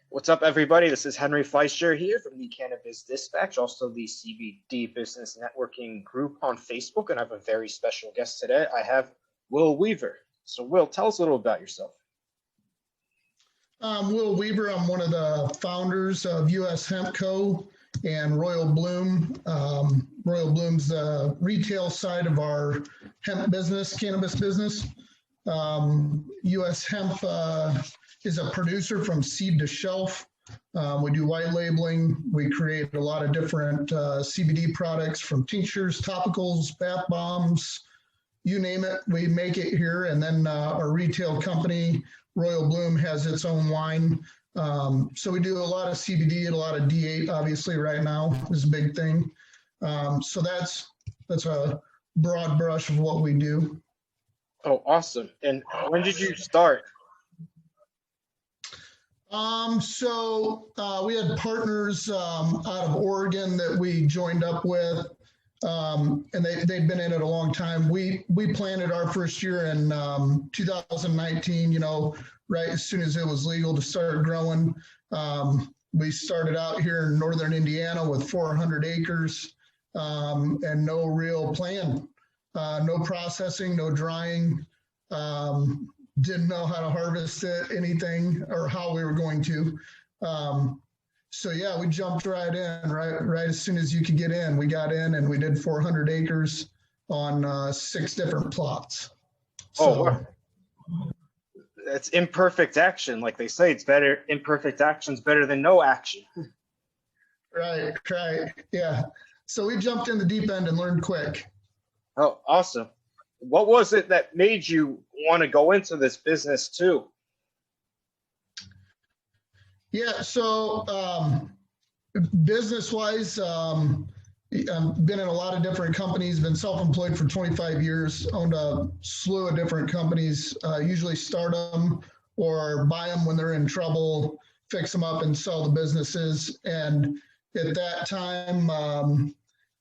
What's up, everybody? This is Henry Fleischer here from the Cannabis Dispatch, also the CBD Business Networking group on Facebook, and I have a very special guest today. I have Will Weaver. So, Will, tell us a little about yourself. Will Weaver. I'm one of the founders of US Hemp Co. and Royal Bloom. Royal Bloom's the retail side of our hemp business, cannabis business. US Hemp is a producer from seed to shelf. We do white labeling. We create a lot of different CBD products, from tinctures, topicals, bath bombs, you name it, we make it here. And then our retail company, Royal Bloom, has its own line. So we do a lot of CBD and a lot of D8, obviously, right now is a big thing. So that's a broad brush of what we do. Oh, awesome. And when did you start? We had partners out of Oregon that we joined up with, and they'd been in it a long time. We planted our first year in 2019, right as soon as it was legal to start growing. We started out here in northern Indiana with 400 acres and no real plan, no processing, no drying. Didn't know how to harvest it, anything, or how we were going to. So yeah, we jumped right in, right as soon as you could get in. We got in and we did 400 acres on 6 different plots. Oh, wow. That's imperfect action. Like they say, it's better, imperfect action's better than no action. Right. Yeah. So we jumped in the deep end and learned quick. Oh, awesome. What was it that made you want to go into this business too? Yeah, so business-wise, I've been in a lot of different companies, been self-employed for 25 years, owned a slew of different companies, usually start them or buy them when they're in trouble, fix them up and sell the businesses. And at that time,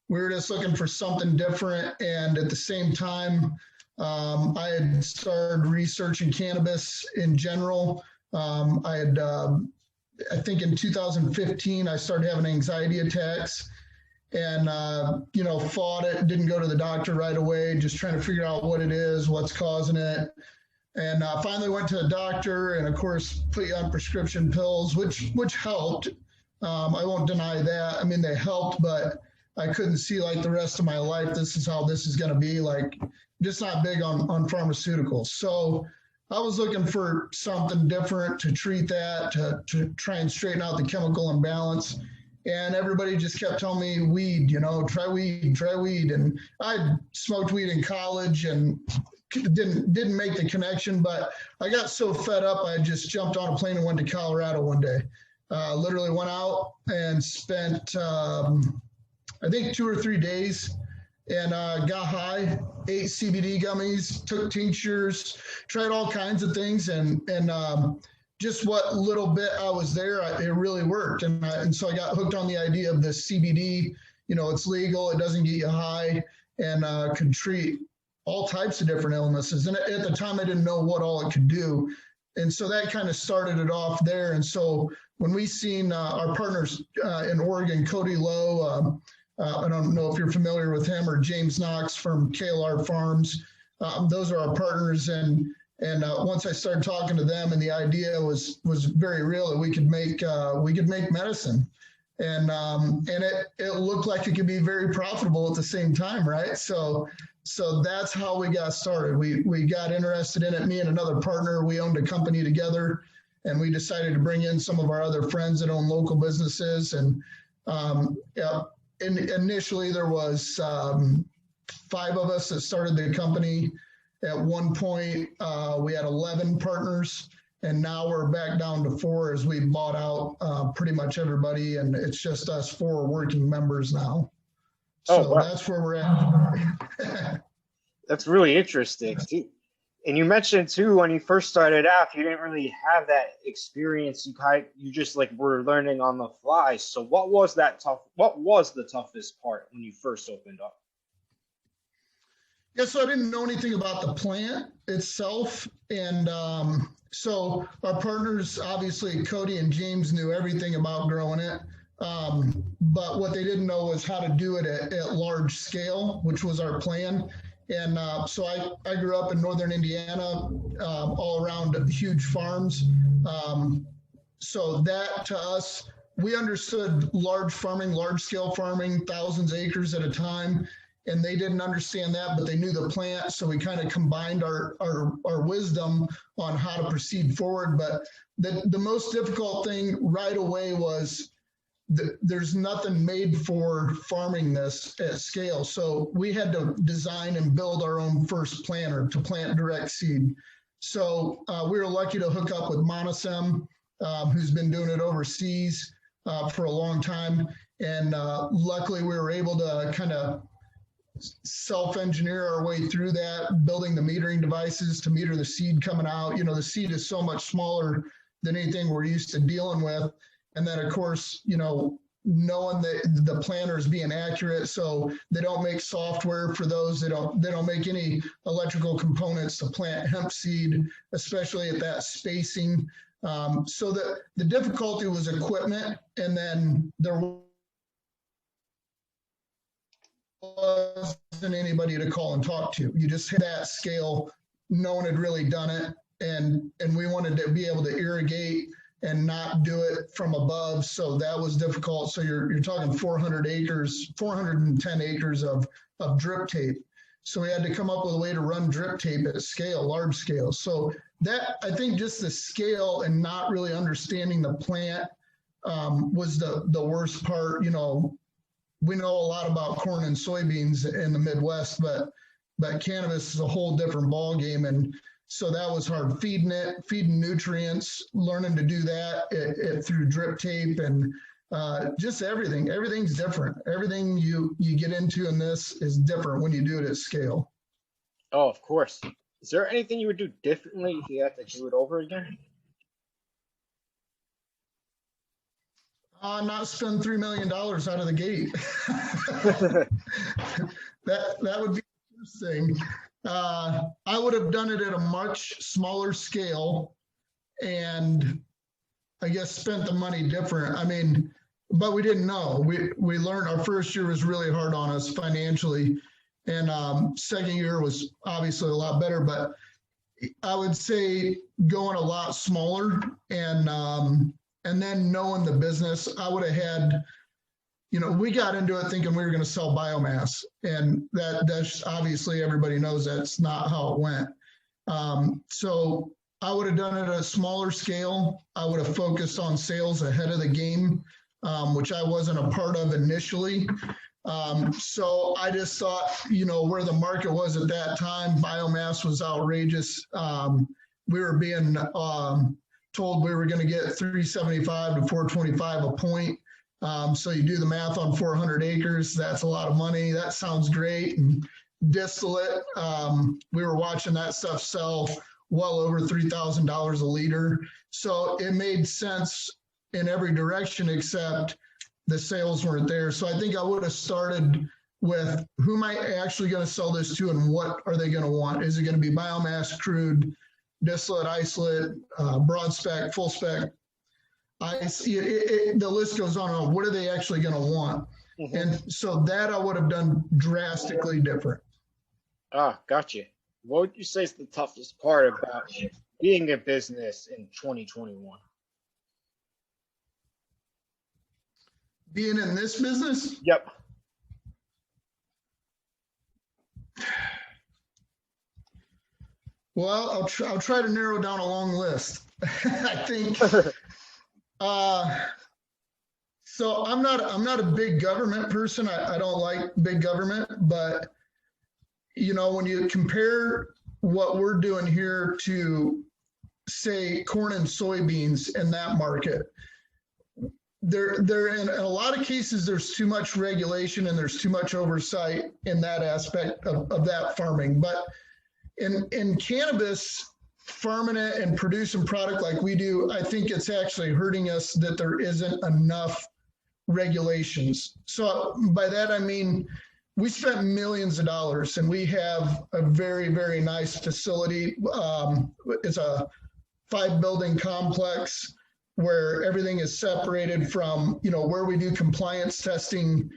we were just looking for something different. And at the same time, I had started researching cannabis in general. I think in 2015, I started having anxiety attacks and, fought it, didn't go to the doctor right away, just trying to figure out what it is, what's causing it. And finally went to a doctor and, of course, put you on prescription pills, which helped. I won't deny that. I mean, they helped, but I couldn't see like the rest of my life, this is how this is going to be. Like, just not big on pharmaceuticals. So I was looking for something different to treat that, to try and straighten out the chemical imbalance. And everybody just kept telling me weed, try weed. And I smoked weed in college and didn't make the connection, but I got so fed up, I just jumped on a plane and went to Colorado one day. Literally went out and spent, I think 2 or 3 days and got high, ate CBD gummies, took tinctures, tried all kinds of things. And just what little bit I was there, it really worked. And so I got hooked on the idea of the CBD. It's legal, it doesn't get you high, and could treat all types of different illnesses. And at the time, I didn't know what all it could do. And so that kind of started it off there. And so when we seen our partners in Oregon, Cody Lowe, I don't know if you're familiar with him, or James Knox from KLR Farms. Those are our partners. And once I started talking to them, and the idea was very real that we could make medicine, and it looked like it could be very profitable at the same time, right? So that's how we got started. We got interested in it. Me and another partner, we owned a company together, and we decided to bring in some of our other friends that own local businesses. And initially there was 5 of us that started the company. At one point, we had 11 partners, and now we're back down to 4 as we bought out pretty much everybody, and it's just us 4 working members now. So wow. That's where we're at. That's really interesting. And you mentioned too, when you first started out, you didn't really have that experience. You just were learning on the fly. So what was the toughest part when you first opened up? Yeah, so I didn't know anything about the plant itself. And so our partners, obviously Cody and James, knew everything about growing it. But what they didn't know was how to do it at large scale, which was our plan. And so I grew up in northern Indiana, all around huge farms. So that to us, we understood large farming, large scale farming, thousands of acres at a time. And they didn't understand that, but they knew the plant. So we kind of combined our wisdom on how to proceed forward. But the most difficult thing right away was there's nothing made for farming this at scale. So we had to design and build our own first planter to plant direct seed. So we were lucky to hook up with Monosem, who's been doing it overseas for a long time. And luckily we were able to kind of self-engineer our way through that, building the metering devices to meter the seed coming out. You know, the seed is so much smaller than anything we're used to dealing with. And then of course, you know, knowing that the planter is being accurate, so they don't make software for those. They don't make any electrical components to plant hemp seed, especially at that spacing. So the difficulty was equipment, and then there wasn't anybody to call and talk to. You just hit that scale. No one had really done it, and we wanted to be able to irrigate and not do it from above. So that was difficult. So you're talking 400 acres, 410 acres of drip tape. So we had to come up with a way to run drip tape at scale, large scale. So that, I think just the scale and not really understanding the plant was the worst part. You know, we know a lot about corn and soybeans in the Midwest, but cannabis is a whole different ballgame. And so that was hard, feeding nutrients, learning to do that through drip tape, and just everything. Everything's different. Everything you get into in this is different when you do it at scale. Oh, of course. Is there anything you would do differently if you had to do it over again? Not spend $3 million out of the gate. that would be the first thing. I would have done it at a much smaller scale, and I guess spent the money different. I mean, but we didn't know. We learned our first year was really hard on us financially, and second year was obviously a lot better. But I would say going a lot smaller, and then knowing the business, I would have had. You know, we got into it thinking we were going to sell biomass, and that's obviously everybody knows that's not how it went. So I would have done it at a smaller scale. I would have focused on sales ahead of the game, which I wasn't a part of initially. So I just thought, you know, where the market was at that time, biomass was outrageous. We were being told we were going to get 375 to 425 a point. So you do the math on 400 acres, that's a lot of money. That sounds great. And distillate, we were watching that stuff sell well over $3,000 a liter. So it made sense in every direction except the sales weren't there. So I think I would have started with who am I actually going to sell this to, and what are they going to want? Is it going to be biomass, crude, distillate, isolate, broad spec, full spec? The list goes on. What are they actually going to want? Mm-hmm. And so that I would have done drastically different. Ah, gotcha. What would you say is the toughest part about being a business in 2021? Being in this business? Yep. Well, I'll try to narrow down a long list. I think. So I'm not a big government person. I don't like big government, but you know, when you compare what we're doing here to say corn and soybeans in that market, they're in a lot of cases, there's too much regulation and there's too much oversight in that aspect of that farming. But in cannabis, farming it and producing product like we do, I think it's actually hurting us that there isn't enough regulations. So by that, I mean, we spent millions of dollars, and we have a very, very nice facility. It's a 5-building complex where everything is separated from, where we do compliance testing.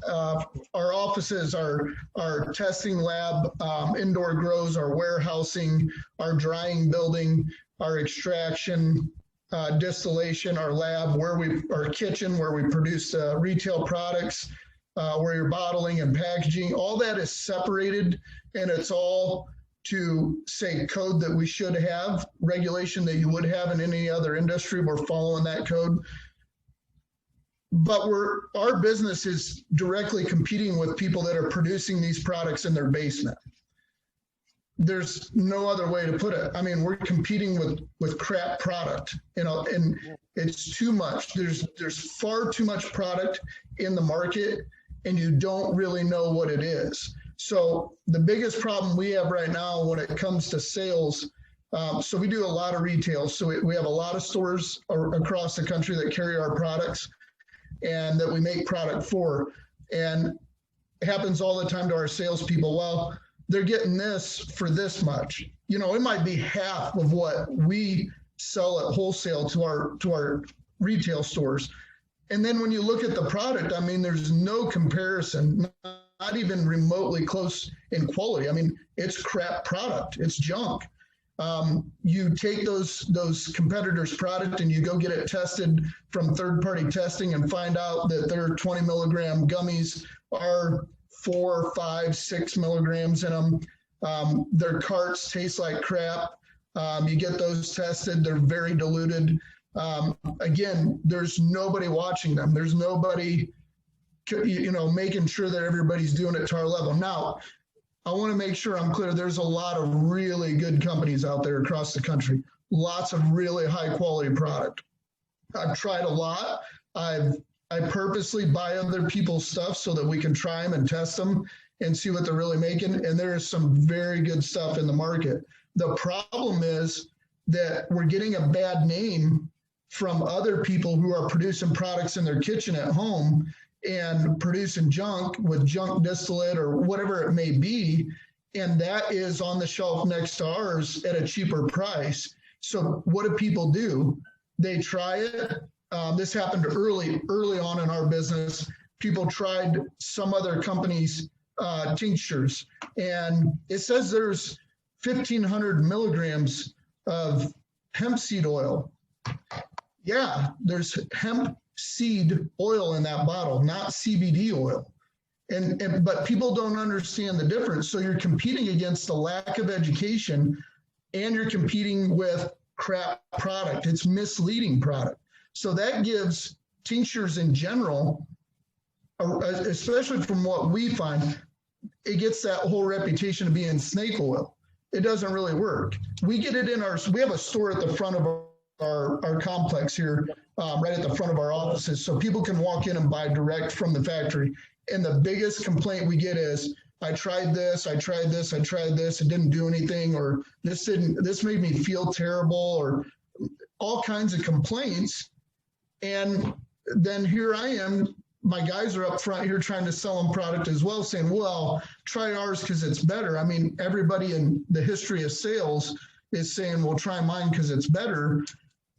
Our offices, our testing lab, indoor grows, our warehousing, our drying building, our extraction, distillation, our lab, our kitchen, where we produce retail products, where you're bottling and packaging. All that is separated, and it's all to say code that we should have, regulation that you would have in any other industry. We're following that code. But our business is directly competing with people that are producing these products in their basement. There's no other way to put it. I mean, we're competing with crap product, and it's too much. There's far too much product in the market, and you don't really know what it is. So the biggest problem we have right now when it comes to sales, so we do a lot of retail. So we have a lot of stores across the country that carry our products and that we make product for. And it happens all the time to our salespeople. Well, they're getting this for this much. It might be half of what we sell at wholesale to our retail stores. And then when you look at the product, I mean, there's no comparison, not even remotely close in quality. I mean, it's crap product. It's junk. You take those competitors' product and you go get it tested from third-party testing and find out that their 20 milligram gummies are 4, 5, 6 milligrams in them. Their carts taste like crap. You get those tested. They're very diluted. Again, there's nobody watching them. There's nobody, making sure that everybody's doing it to our level. Now, I want to make sure I'm clear. There's a lot of really good companies out there across the country. Lots of really high quality product. I've tried a lot. I purposely buy other people's stuff so that we can try them and test them and see what they're really making. And there is some very good stuff in the market. The problem is that we're getting a bad name from other people who are producing products in their kitchen at home and producing junk with junk distillate or whatever it may be. And that is on the shelf next to ours at a cheaper price. So what do people do? They try it. This happened early on in our business. People tried some other company's tinctures, and it says there's 1,500 milligrams of hemp seed oil. Yeah, there's hemp seed oil in that bottle, not CBD oil. But people don't understand the difference. So you're competing against the lack of education, and you're competing with crap product. It's misleading product. So that gives tinctures in general, especially from what we find, it gets that whole reputation of being snake oil. It doesn't really work. We get it in we have a store at the front of our complex here, right at the front of our offices, so people can walk in and buy direct from the factory. And the biggest complaint we get is, I tried this, it didn't do anything, or this made me feel terrible, or all kinds of complaints. And then here I am, my guys are up front here trying to sell them product as well, saying, well, try ours because it's better. I mean, everybody in the history of sales is saying, well, try mine because it's better.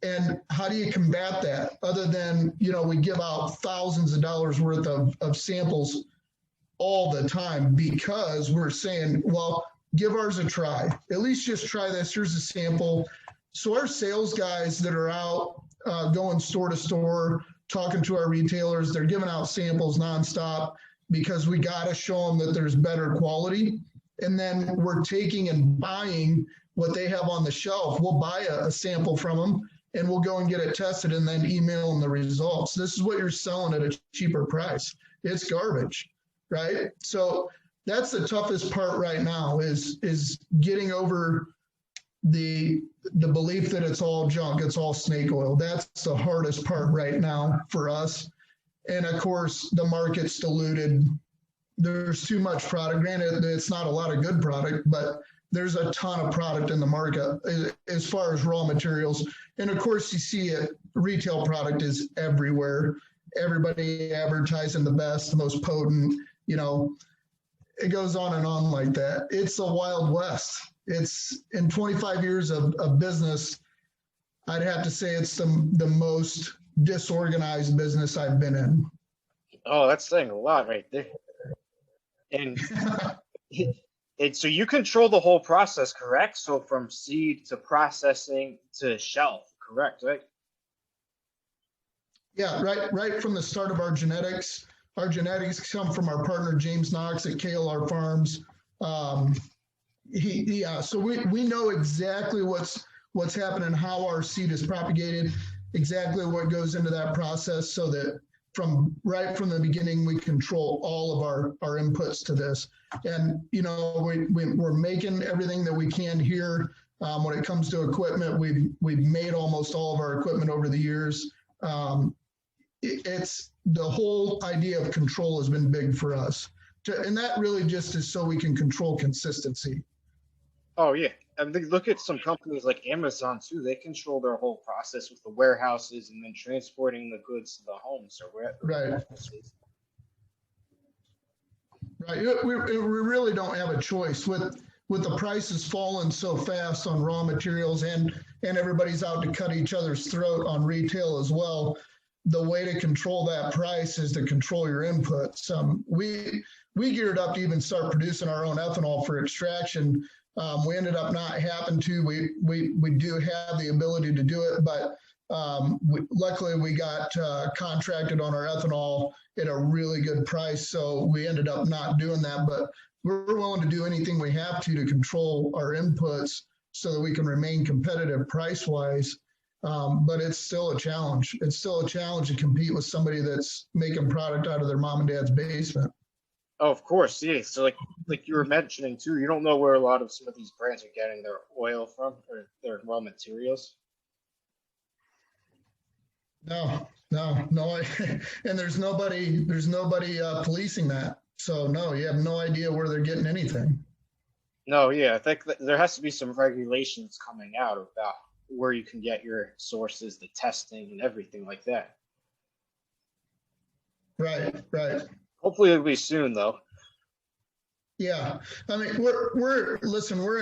And how do you combat that other than, we give out thousands of dollars worth of samples all the time, because we're saying, well, give ours a try. At least just try this. Here's a sample. So our sales guys that are out going store to store, talking to our retailers, they're giving out samples nonstop because we got to show them that there's better quality. And then we're taking and buying what they have on the shelf. We'll buy a sample from them, and we'll go and get it tested and then email them the results. This is what you're selling at a cheaper price. It's garbage, right? So that's the toughest part right now is getting over the belief that it's all junk, it's all snake oil. That's the hardest part right now for us. And of course, the market's diluted. There's too much product. Granted, it's not a lot of good product, but there's a ton of product in the market as far as raw materials. And of course, you see it, retail product is everywhere. Everybody advertising the best, the most potent, it goes on and on like that. It's a Wild West. It's in 25 years of business, I'd have to say it's the most disorganized business I've been in. Oh, that's saying a lot right there. And so you control the whole process, correct? So from seed to processing to shelf, correct, right? Yeah, right from the start of our genetics. Our genetics come from our partner James Knox at KLR Farms. So we know exactly what's happening, how our seed is propagated, exactly what goes into that process, so that right from the beginning we control all of our inputs to this. And we're making everything that we can here. When it comes to equipment, we've made almost all of our equipment over the years. It's the whole idea of control has been big for us, and that really just is so we can control consistency. Oh yeah, I mean, look at some companies like Amazon too. They control their whole process with the warehouses and then transporting the goods to the homes or wherever. Right. Right. We really don't have a choice with the prices falling so fast on raw materials, and everybody's out to cut each other's throat on retail as well. The way to control that price is to control your inputs. We geared up to even start producing our own ethanol for extraction. We ended up not having to. We do have the ability to do it, but luckily we got contracted on our ethanol at a really good price, so we ended up not doing that. But we're willing to do anything we have to control our inputs so that we can remain competitive price-wise. But it's still a challenge. It's still a challenge to compete with somebody that's making product out of their mom and dad's basement. Oh, of course, yeah. So like you were mentioning too, you don't know where a lot of some of these brands are getting their oil from or their raw materials. No. And there's nobody policing that. So no, you have no idea where they're getting anything. No, yeah, I think that there has to be some regulations coming out about where you can get your sources, the testing, and everything like that. Right. Hopefully it'll be soon, though. Yeah, I mean, we're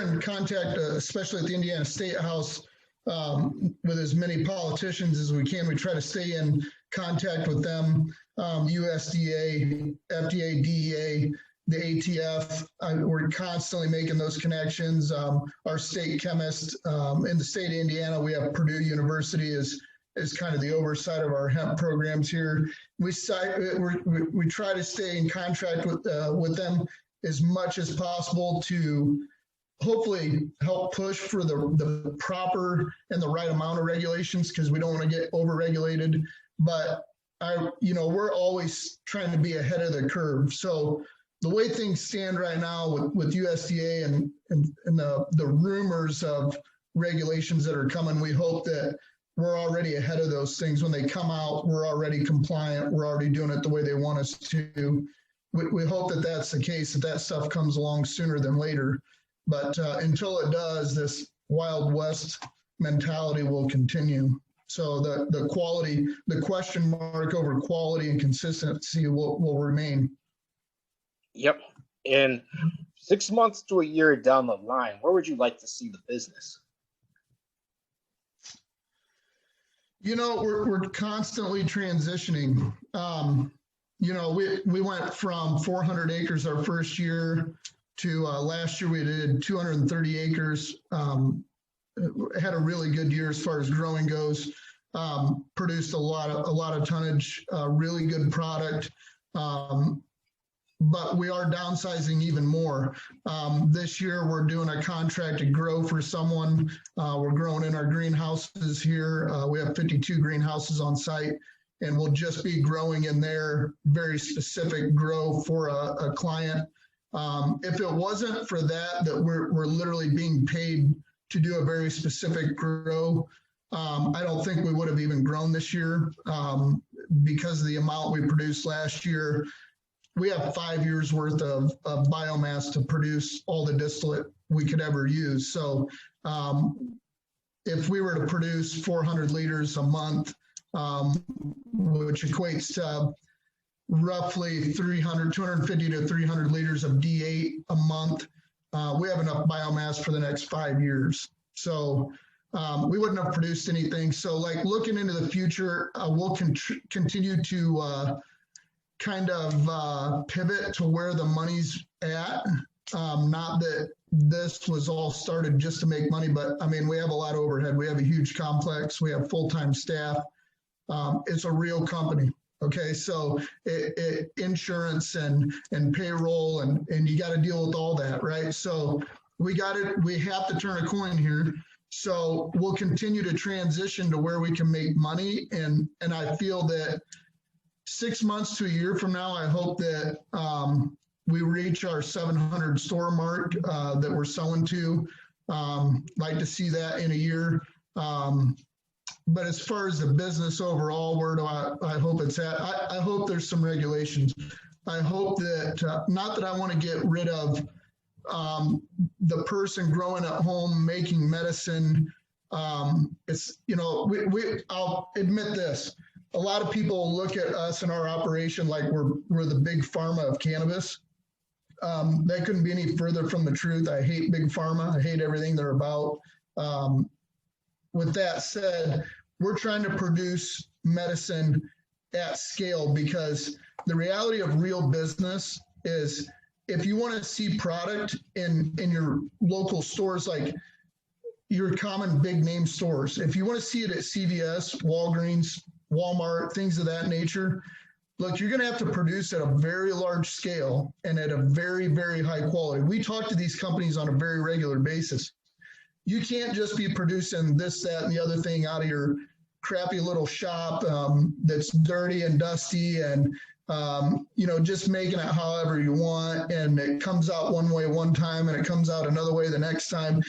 in contact, especially at the Indiana State House, with as many politicians as we can. We try to stay in contact with them, USDA, FDA, DEA, the ATF. We're constantly making those connections. Our state chemist in the state of Indiana, we have Purdue University is kind of the oversight of our hemp programs here. We try to stay in contact with them as much as possible to hopefully help push for the proper and the right amount of regulations, because we don't want to get over-regulated. But we're always trying to be ahead of the curve. So the way things stand right now with USDA and the rumors of regulations that are coming, we hope that we're already ahead of those things. When they come out, we're already compliant. We're already doing it the way they want us to. We hope that that's the case, that stuff comes along sooner than later. But until it does, this Wild West mentality will continue. So the quality, the question mark over quality and consistency will remain. Yep. And 6 months to a year down the line, where would you like to see the business? We're constantly transitioning. We went from 400 acres our first year to last year we did 230 acres. Had a really good year as far as growing goes. Produced a lot of tonnage, really good product. But we are downsizing even more. This year, we're doing a contracted grow for someone. We're growing in our greenhouses here. We have 52 greenhouses on site, and we'll just be growing in their very specific grow for a client. If it wasn't for that we're literally being paid to do a very specific grow, I don't think we would have even grown this year because of the amount we produced last year. We have 5 years worth of biomass to produce all the distillate we could ever use. So if we were to produce 400 liters a month, which equates to roughly 250 to 300 liters of D8 a month. We have enough biomass for the next 5 years. So we wouldn't have produced anything. So like looking into the future, we'll continue to kind of pivot to where the money's at. Not that this was all started just to make money, but I mean, we have a lot of overhead. We have a huge complex. We have full-time staff. It's a real company. Okay, so insurance and payroll and you got to deal with all that, right? So we have to turn a coin here. So we'll continue to transition to where we can make money. And I feel that 6 months to a year from now, I hope that we reach our 700 store mark that we're selling to. Like to see that in a year. But as far as the business overall, where do I hope it's at? I hope there's some regulations. I hope that, not that I want to get rid of the person growing at home making medicine. It's, you know, I'll admit this. A lot of people look at us and our operation like we're the big pharma of cannabis. That couldn't be any further from the truth. I hate big pharma. I hate everything they're about. With that said, we're trying to produce medicine at scale because the reality of real business is if you want to see product in your local stores, like your common big name stores, if you want to see it at CVS, Walgreens, Walmart, things of that nature, look, you're going to have to produce at a very large scale and at a very, very high quality. We talk to these companies on a very regular basis. You can't just be producing this, that, and the other thing out of your crappy little shop that's dirty and dusty and, you know, just making it however you want. And it comes out one way one time and it comes out another way the next time.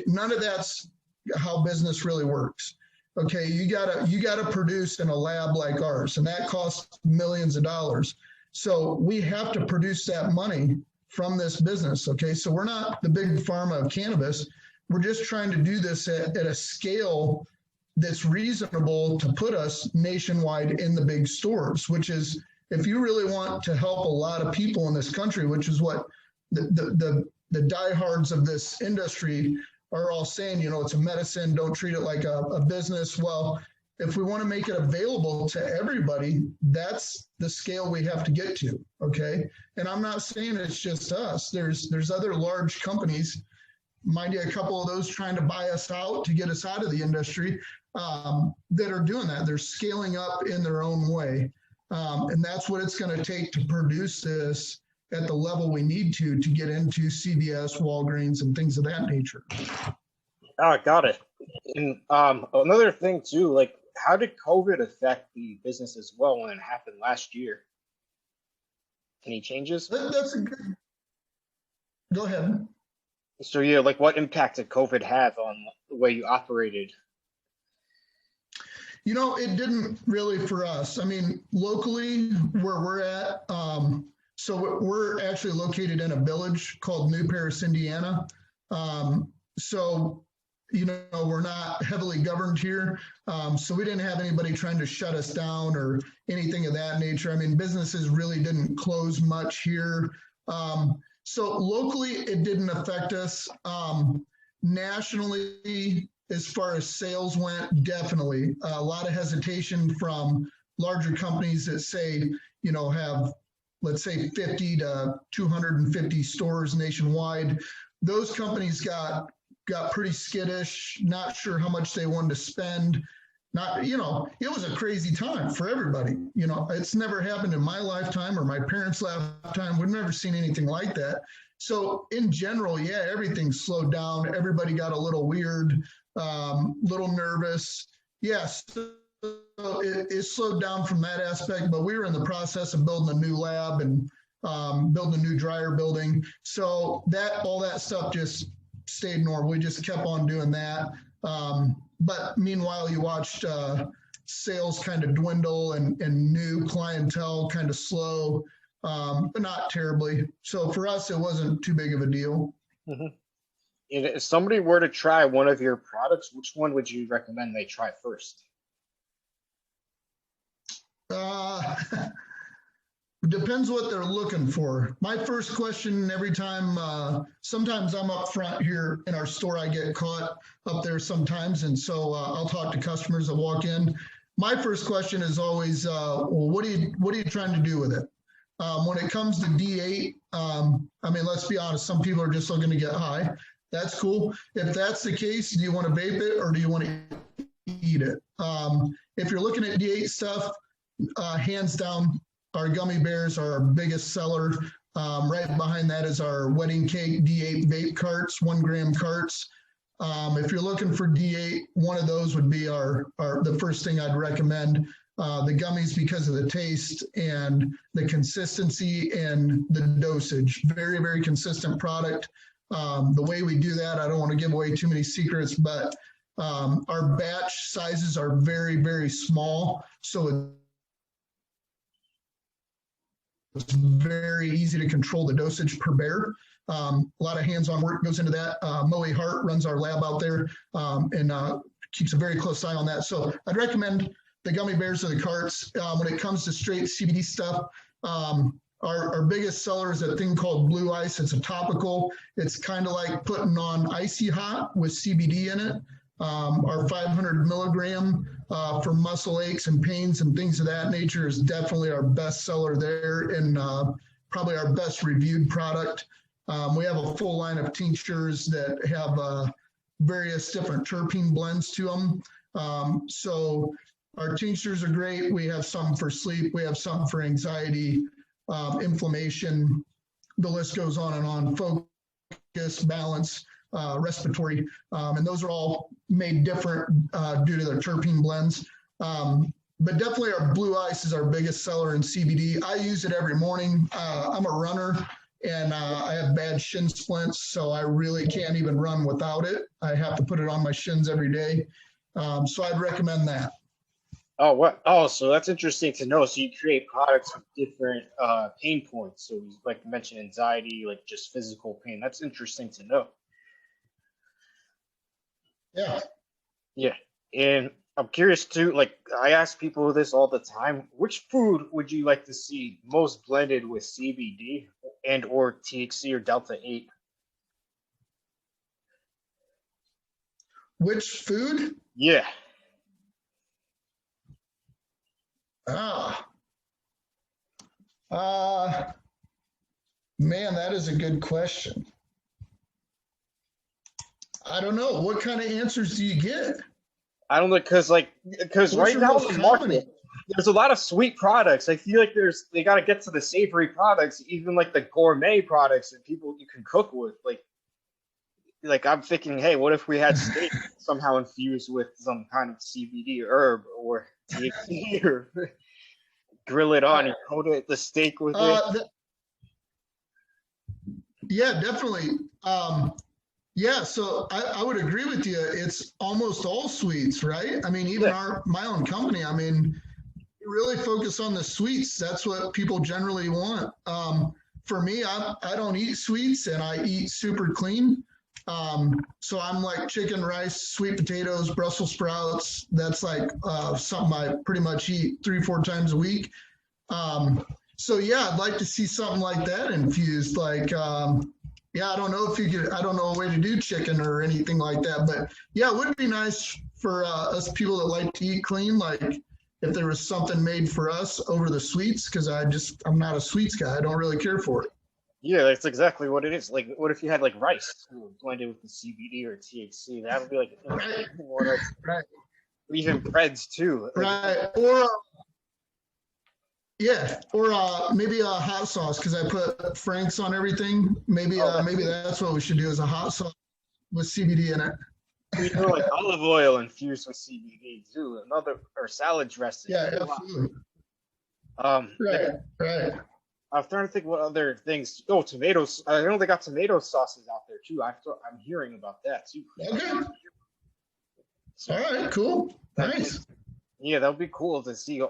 None of that's how business really works. Okay, you gotta produce in a lab like ours, and that costs millions of dollars. So we have to produce that money from this business. Okay, so we're not the big pharma of cannabis. We're just trying to do this at a scale that's reasonable to put us nationwide in the big stores, which is, if you really want to help a lot of people in this country, which is what the diehards of this industry are all saying, you know, it's a medicine, don't treat it like a business. Well, if we want to make it available to everybody, that's the scale we have to get to, okay? And I'm not saying it's just us. There's other large companies, mind you, a couple of those trying to buy us out to get us out of the industry that are doing that. They're scaling up in their own way. And that's what it's going to take to produce this at the level we need to get into CVS, Walgreens, and things of that nature. Oh, got it. And another thing too, like how did COVID affect the business as well when it happened last year? Any changes? That's a good. Go ahead. So yeah, like what impact did COVID have on the way you operated? You know, it didn't really for us. I mean, locally where we're at, so we're actually located in a village called New Paris, Indiana. So, you know, we're not heavily governed here. So we didn't have anybody trying to shut us down or anything of that nature. I mean, businesses really didn't close much here. So locally, it didn't affect us. Nationally, as far as sales went, definitely. A lot of hesitation from larger companies that say, you know, have, let's say 50 to 250 stores nationwide. Those companies got pretty skittish, not sure how much they wanted to spend. Not, you know, it was a crazy time for everybody. You know, it's never happened in my lifetime or my parents' lifetime. We've never seen anything like that. So in general, yeah, everything slowed down. Everybody got a little weird, little nervous. Yes. So it slowed down from that aspect, but we were in the process of building a new lab and building a new dryer building. So all that stuff just stayed normal. We just kept on doing that. But meanwhile, you watched sales kind of dwindle and new clientele kind of slow, but not terribly. So for us, it wasn't too big of a deal. Mm-hmm. If somebody were to try one of your products, which one would you recommend they try first? depends what they're looking for. My first question every time, sometimes I'm up front here in our store. I get caught up there sometimes. And so I'll talk to customers that walk in. My first question is always, well, what are you trying to do with it? When it comes to D8, I mean, let's be honest, some people are just looking to get high. That's cool. If that's the case, do you want to vape it or do you want to eat it? If you're looking at D8 stuff, hands down, our gummy bears are our biggest seller. Right behind that is our wedding cake D8 vape carts, 1 gram carts. If you're looking for D8, one of those would be the first thing I'd recommend. The gummies, because of the taste and the consistency and the dosage. Very, very consistent product. The way we do that, I don't want to give away too many secrets, but our batch sizes are very, very small. So it's very easy to control the dosage per bear. A lot of hands-on work goes into that. Moe Hart runs our lab out there and keeps a very close eye on that. So I'd recommend the gummy bears or the carts. When it comes to straight CBD stuff, our biggest seller is a thing called Blue Ice. It's a topical. It's kind of like putting on Icy Hot with CBD in it. Our 500 milligram for muscle aches and pains and things of that nature is definitely our best seller there and probably our best reviewed product. We have a full line of tinctures that have various different terpene blends to them. So our tinctures are great. We have some for sleep. We have some for anxiety, inflammation. The list goes on and on. Focus, balance, respiratory, and those are all made different due to their terpene blends. But definitely our Blue Ice is our biggest seller in CBD. I use it every morning. I'm a runner and I have bad shin splints, so I really can't even run without it. I have to put it on my shins every day. So I'd recommend that. Oh, what? Oh, so that's interesting to know. So you create products with different pain points. So like you mentioned, anxiety, like just physical pain. That's interesting to know. Yeah. Yeah. And I'm curious too, like I ask people this all the time, which food would you like to see most blended with CBD and or THC or Delta 8? Which food? Yeah. Man, that is a good question. I don't know. What kind of answers do you get? I don't know, because right now in the market, there's a lot of sweet products. I feel like they got to get to the savory products, even like the gourmet products that people you can cook with. Like I'm thinking, hey, what if we had steak somehow infused with some kind of CBD herb or THC or grill it on and coat the steak with it? Yeah, definitely. Yeah, so I would agree with you. It's almost all sweets, right? I mean, even my own company, I mean, really focus on the sweets. That's what people generally want. For me, I don't eat sweets and I eat super clean. So I'm like chicken, rice, sweet potatoes, Brussels sprouts. That's like something I pretty much eat 3-4 times a week. So yeah, I'd like to see something like that infused. Like, yeah, I don't know if you could, I don't know a way to do chicken or anything like that, but yeah, it would be nice for us people that like to eat clean. Like if there was something made for us over the sweets, because I'm not a sweets guy. I don't really care for it. Yeah, that's exactly what it is. Like, what if you had like rice blended with the CBD or THC? That would be like Right. Right. Even breads too. Right. Or yeah, or maybe a hot sauce because I put Frank's on everything. Maybe maybe that's what we should do is a hot sauce with CBD in it. We do like olive oil infused with CBD too. Or salad dressing. Yeah, absolutely. Right. I'm trying to think what other things. Oh, tomatoes. I know they got tomato sauces out there too. I'm hearing about that too. Okay. All right. Cool. Nice. Yeah, that would be cool to see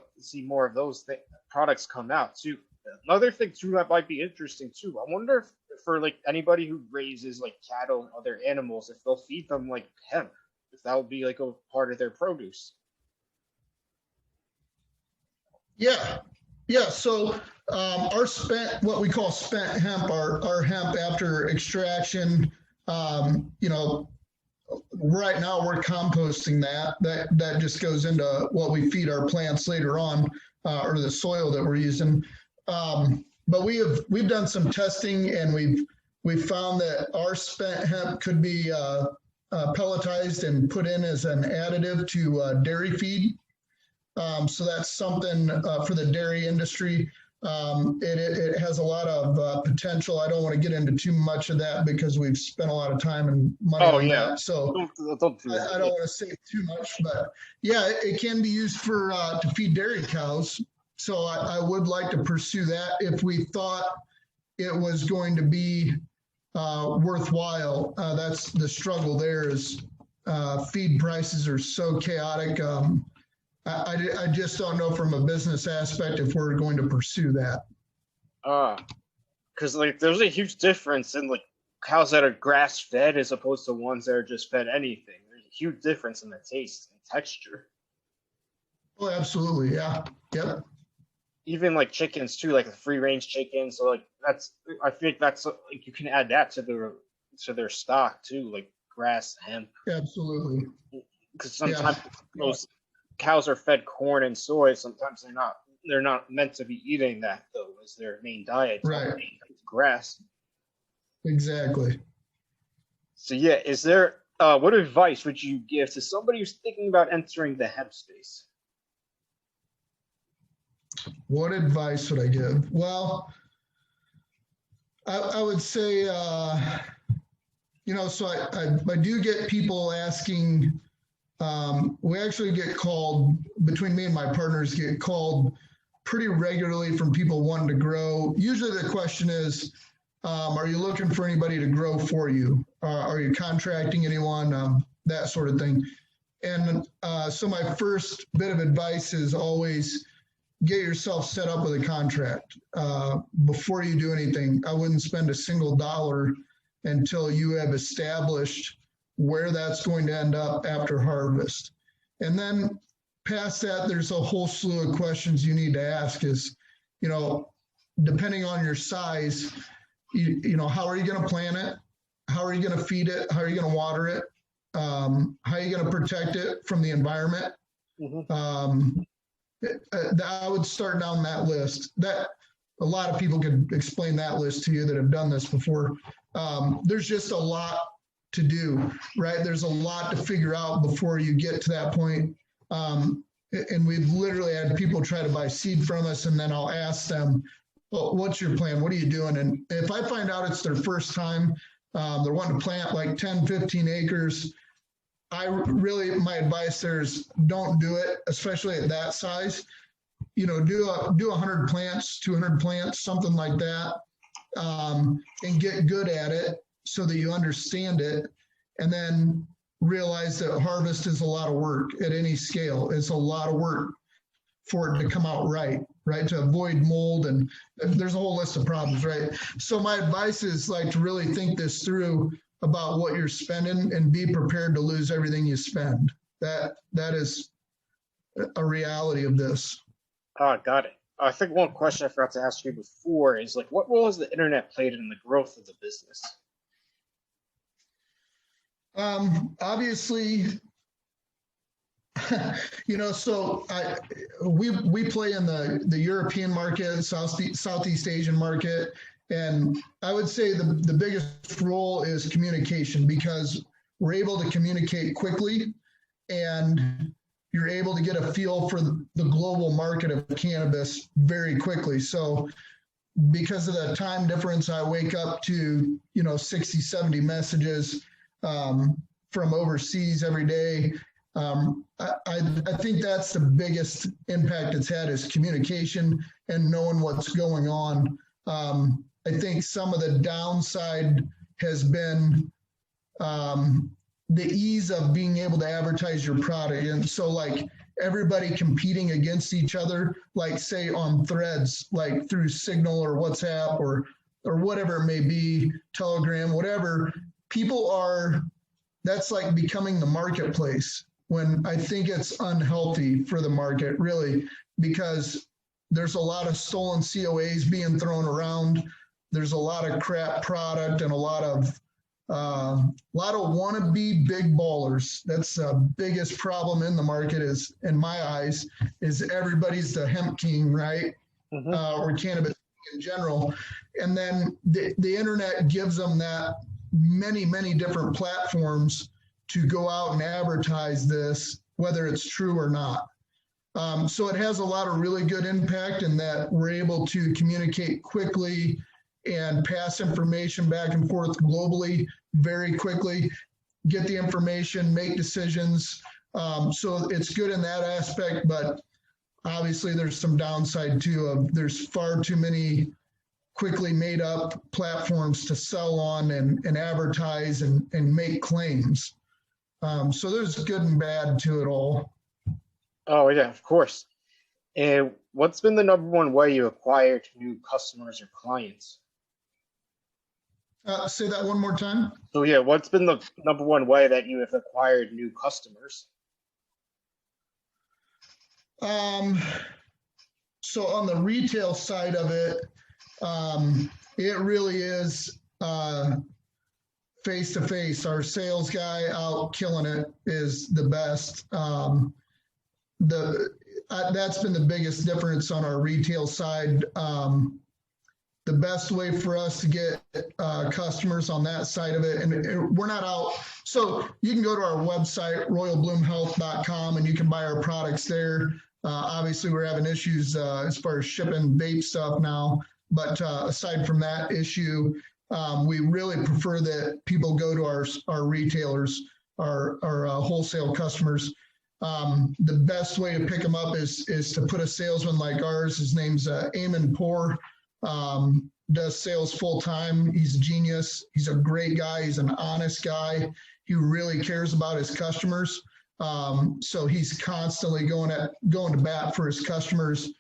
more of those products come out too. Another thing too that might be interesting too. I wonder if for like anybody who raises like cattle and other animals, if they'll feed them like hemp, if that would be like a part of their produce. Yeah. So Our spent, what we call spent hemp, our hemp after extraction, you know, right now we're composting that just goes into what we feed our plants later on, or the soil that we're using. But we've done some testing, and we've found that our spent hemp could be pelletized and put in as an additive to dairy feed. So that's something for the dairy industry. It has a lot of potential. I don't want to get into too much of that because we've spent a lot of time and money on that. So don't do I don't want to say too much, but yeah, it can be used for to feed dairy cows. So I would like to pursue that if we thought it was going to be worthwhile. That's the struggle there is feed prices are so chaotic. I just don't know from a business aspect if we're going to pursue that. Because like there's a huge difference in like cows that are grass fed as opposed to ones that are just fed anything. There's a huge difference in the taste and texture. Oh, absolutely, yeah, yep. Even like chickens too, like the free range chickens. So like I think that's like you can add that to their stock too, like grass, hemp. Absolutely. Because sometimes those cows are fed corn and soy. Sometimes they're not meant to be eating that though as their main diet. Right. Grass. Exactly. So yeah, is there what advice would you give to somebody who's thinking about entering the hemp space? What advice would I give? Well, I would say, you know, so I do get people asking. We actually get called, between me and my partners, get called pretty regularly from people wanting to grow. Usually the question is, are you looking for anybody to grow for you? Are you contracting anyone? That sort of thing. And so my first bit of advice is always get yourself set up with a contract before you do anything. I wouldn't spend a single dollar until you have established where that's going to end up after harvest. And then past that, there's a whole slew of questions you need to ask is, you know, depending on your size, you know, how are you going to plant it? How are you going to feed it? How are you going to water it? How are you going to protect it from the environment? Mm-hmm. I would start down that list. That a lot of people could explain that list to you that have done this before. There's just a lot to do, right? There's a lot to figure out before you get to that point. And we've literally had people try to buy seed from us, and then I'll ask them, well, what's your plan? What are you doing? And if I find out it's their first time, they're wanting to plant like 10, 15 acres, my advice there is don't do it, especially at that size. You know, do 100 plants, 200 plants, something like that, and get good at it so that you understand it, and then realize that harvest is a lot of work at any scale. It's a lot of work for it to come out right, to avoid mold, and there's a whole list of problems, right? So my advice is like to really think this through about what you're spending and be prepared to lose everything you spend. That is a reality of this. Got it. I think one question I forgot to ask you before is like, what role has the internet played in the growth of the business? Obviously, you know, so we play in the European market, Southeast Asian market, and I would say the biggest role is communication, because we're able to communicate quickly, and you're able to get a feel for the global market of cannabis very quickly. So because of the time difference, I wake up to, 60, 70 messages from overseas every day. I think that's the biggest impact it's had is communication and knowing what's going on. I think some of the downside has been the ease of being able to advertise your product. And so like everybody competing against each other, like say on threads, like through Signal or WhatsApp or whatever it may be, Telegram, whatever, that's like becoming the marketplace, when I think it's unhealthy for the market, really, because there's a lot of stolen COAs being thrown around. There's a lot of crap product and a lot of wannabe big ballers. That's the biggest problem in the market is, in my eyes, is everybody's the hemp king, right? Or cannabis in general. And then the internet gives them that many, many different platforms to go out and advertise this, whether it's true or not. So it has a lot of really good impact in that we're able to communicate quickly and pass information back and forth globally very quickly, get the information, make decisions. So it's good in that aspect, but obviously there's some downside too of there's far too many quickly made up platforms to sell on and advertise and make claims. So there's good and bad to it all. Oh, yeah, of course. And what's been the number one way you acquired new customers or clients? Say that one more time. So yeah, what's been the number one way that you have acquired new customers? So on the retail side of it, it really is face to face. Our sales guy out killing it is the best. That's been the biggest difference on our retail side. The best way for us to get customers on that side of it, and we're not out. So you can go to our website, royalbloomhealth.com, and you can buy our products there. Obviously, we're having issues as far as shipping vape stuff now. But aside from that issue, we really prefer that people go to our retailers, our wholesale customers. The best way to pick them up is to put a salesman like ours. His name's Eamon Poor. Does sales full time. He's a genius. He's a great guy. He's an honest guy. He really cares about his customers. So he's constantly going to bat for his customers,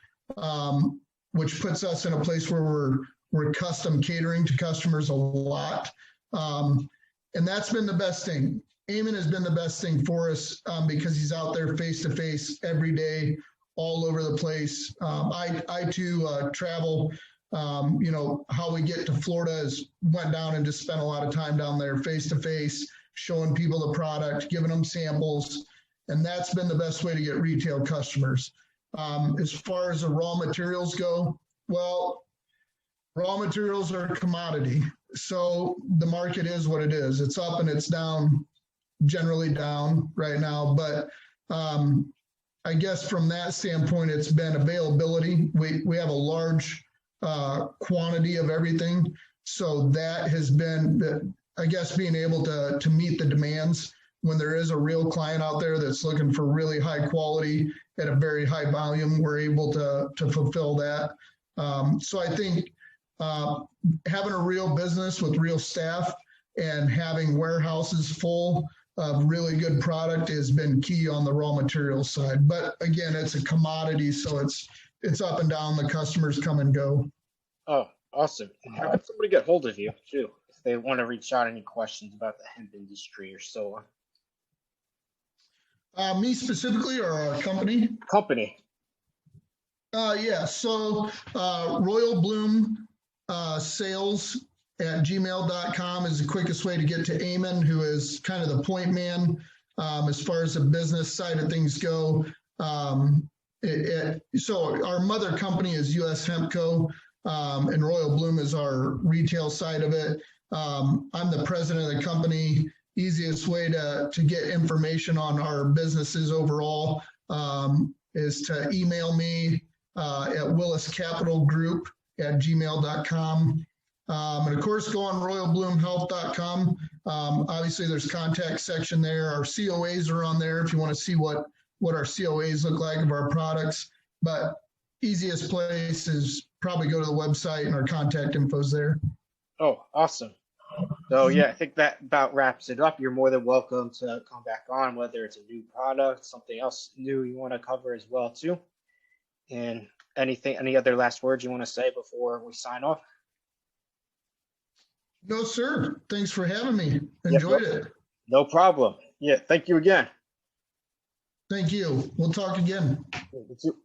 which puts us in a place where we're custom catering to customers a lot. And that's been the best thing. Eamon has been the best thing for us because he's out there face to face every day, all over the place. I too travel. How we get to Florida is went down and just spent a lot of time down there face to face, showing people the product, giving them samples. And that's been the best way to get retail customers. As far as the raw materials go, well, raw materials are a commodity. So the market is what it is. It's up and it's down, generally down right now. But I guess from that standpoint, it's been availability. We have a large quantity of everything. So that has been, I guess, being able to meet the demands when there is a real client out there that's looking for really high quality at a very high volume, we're able to fulfill that. So I think having a real business with real staff and having warehouses full of really good product has been key on the raw material side. But again, it's a commodity, so it's up and down. The customers come and go. Oh, awesome. And how can somebody get hold of you too if they want to reach out any questions about the hemp industry or so on? Me specifically or our company? Company. Yeah, so Royal Bloom sales at gmail.com is the quickest way to get to Eamon, who is kind of the point man as far as the business side of things go. So our mother company is US Hemp Co. And Royal Bloom is our retail side of it. I'm the president of the company. Easiest way to get information on our businesses overall is to email me at williscapitalgroup@gmail.com. And of course, go on royalbloomhealth.com. Obviously, there's contact section there. Our COAs are on there if you want to see what our COAs look like of our products. But easiest place is probably go to the website and our contact info's there. Oh, awesome. So yeah, I think that about wraps it up. You're more than welcome to come back on, whether it's a new product, something else new you want to cover as well too. And any other last words you want to say before we sign off? No, sir. Thanks for having me. Enjoyed it. No problem. Yeah, thank you again. Thank you. We'll talk again. Thank you.